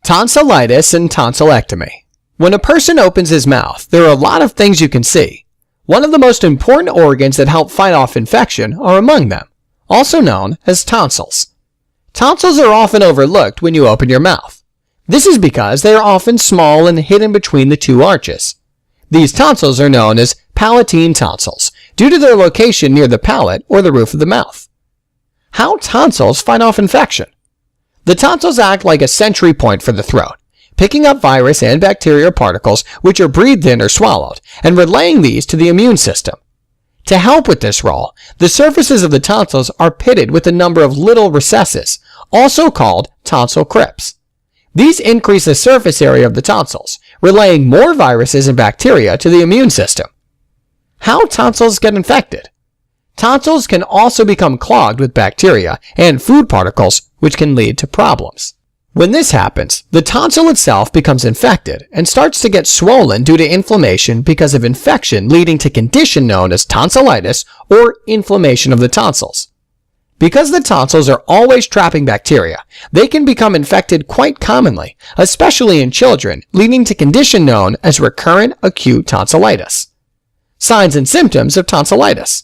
Tonsillitis and tonsillectomy. When a person opens his mouth, there are a lot of things you can see. One of the most important organs that help fight off infection are among them, also known as tonsils. Tonsils are often overlooked when you open your mouth. This is because they are often small and hidden between the two arches. These tonsils are known as palatine tonsils due to their location near the palate or the roof of the mouth. How tonsils fight off infection? The tonsils act like a sentry point for the throat, picking up virus and bacteria particles which are breathed in or swallowed, and relaying these to the immune system. To help with this role, the surfaces of the tonsils are pitted with a number of little recesses, also called tonsil crypts. These increase the surface area of the tonsils, relaying more viruses and bacteria to the immune system. How tonsils get infected? Tonsils can also become clogged with bacteria and food particles, which can lead to problems. When this happens, the tonsil itself becomes infected and starts to get swollen due to inflammation because of infection, leading to a condition known as tonsillitis or inflammation of the tonsils. Because the tonsils are always trapping bacteria, they can become infected quite commonly, especially in children, leading to a condition known as recurrent acute tonsillitis. Signs and symptoms of tonsillitis.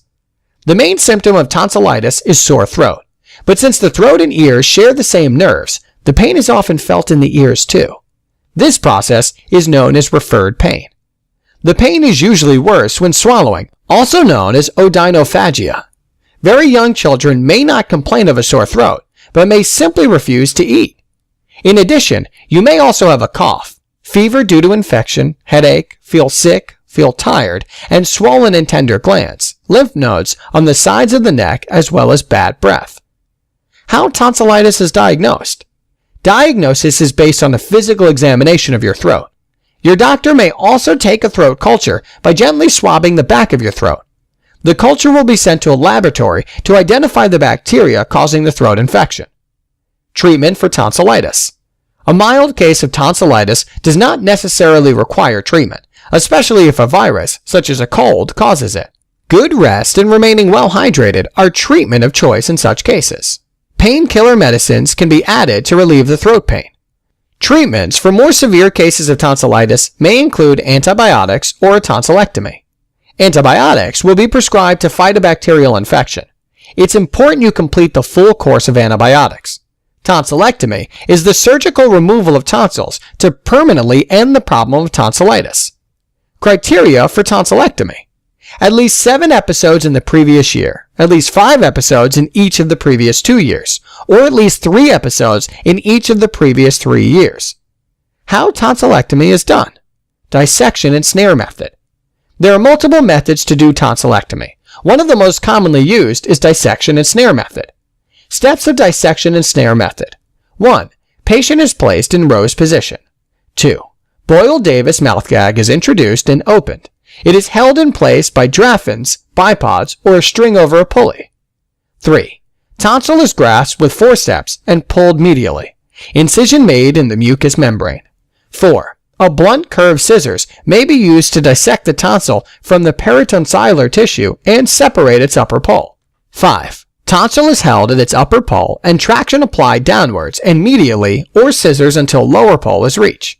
The main symptom of tonsillitis is sore throat, but since the throat and ears share the same nerves, the pain is often felt in the ears too. This process is known as referred pain. The pain is usually worse when swallowing, also known as odynophagia. Very young children may not complain of a sore throat, but may simply refuse to eat. In addition, you may also have a cough, fever due to infection, headache, feel sick, feel tired, and swollen and tender glands, lymph nodes on the sides of the neck, as well as bad breath. How tonsillitis is diagnosed? Diagnosis is based on a physical examination of your throat. Your doctor may also take a throat culture by gently swabbing the back of your throat. The culture will be sent to a laboratory to identify the bacteria causing the throat infection. Treatment for tonsillitis. A mild case of tonsillitis does not necessarily require treatment, especially if a virus, such as a cold, causes it. Good rest and remaining well hydrated are treatment of choice in such cases. Painkiller medicines can be added to relieve the throat pain. Treatments for more severe cases of tonsillitis may include antibiotics or a tonsillectomy. Antibiotics will be prescribed to fight a bacterial infection. It's important you complete the full course of antibiotics. Tonsillectomy is the surgical removal of tonsils to permanently end the problem of tonsillitis. Criteria for tonsillectomy. At least 7 episodes in the previous year, at least 5 episodes in each of the previous 2 years, or at least 3 episodes in each of the previous 3 years. How tonsillectomy is done. Dissection and snare method. There are multiple methods to do tonsillectomy. One of the most commonly used is dissection and snare method. Steps of dissection and snare method. 1. Patient is placed in rose position. 2. Boyle-Davis mouth gag is introduced and opened. It is held in place by draphins, bipods, or a string over a pulley. 3. Tonsil is grasped with forceps and pulled medially. Incision made in the mucous membrane. 4. A blunt curved scissors may be used to dissect the tonsil from the peritonsillar tissue and separate its upper pole. 5. Tonsil is held at its upper pole and traction applied downwards and medially or scissors until lower pole is reached.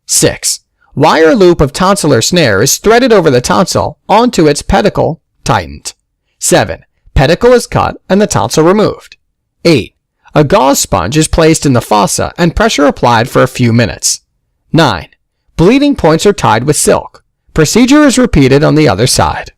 6. Wire loop of tonsillar snare is threaded over the tonsil onto its pedicle, tightened. 7. Pedicle is cut and the tonsil removed. 8. A gauze sponge is placed in the fossa and pressure applied for a few minutes. 9. Bleeding points are tied with silk. Procedure is repeated on the other side.